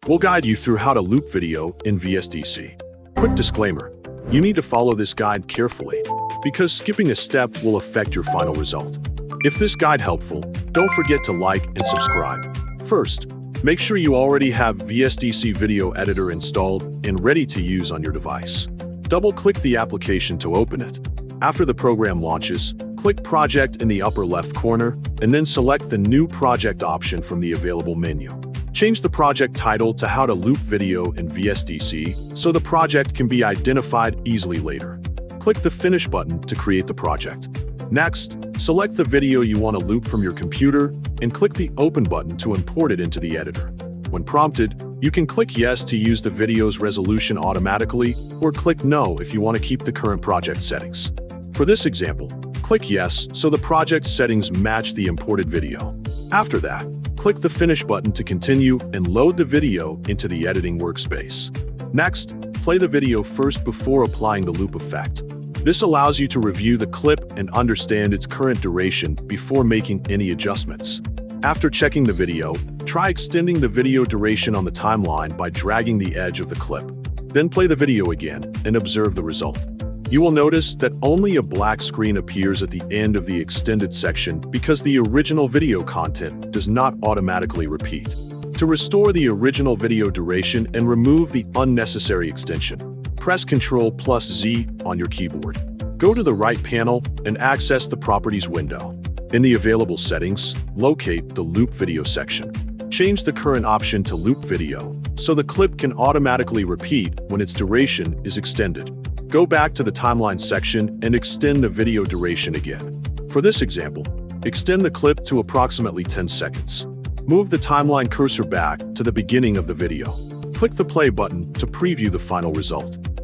We'll guide you through how to loop video in VSDC. Quick disclaimer, you need to follow this guide carefully, because skipping a step will affect your final result. If this guide helpful, don't forget to like and subscribe. First, make sure you already have VSDC Video Editor installed and ready to use on your device. Double-click the application to open it. After the program launches, click Project in the upper left corner, and then select the New Project option from the available menu. Change the project title to How to Loop Video in VSDC so the project can be identified easily later. Click the Finish button to create the project. Next, select the video you want to loop from your computer and click the Open button to import it into the editor. When prompted, you can click Yes to use the video's resolution automatically, or click No if you want to keep the current project settings. For this example, click Yes so the project settings match the imported video. After that, click the Finish button to continue and load the video into the editing workspace. Next, play the video first before applying the loop effect. This allows you to review the clip and understand its current duration before making any adjustments. After checking the video, try extending the video duration on the timeline by dragging the edge of the clip. Then play the video again and observe the result. You will notice that only a black screen appears at the end of the extended section because the original video content does not automatically repeat. To restore the original video duration and remove the unnecessary extension, press Ctrl+Z on your keyboard. Go to the right panel and access the Properties window. In the available settings, locate the Loop Video section. Change the current option to Loop Video so the clip can automatically repeat when its duration is extended. Go back to the Timeline section and extend the video duration again. For this example, extend the clip to approximately 10 seconds. Move the timeline cursor back to the beginning of the video. Click the Play button to preview the final result.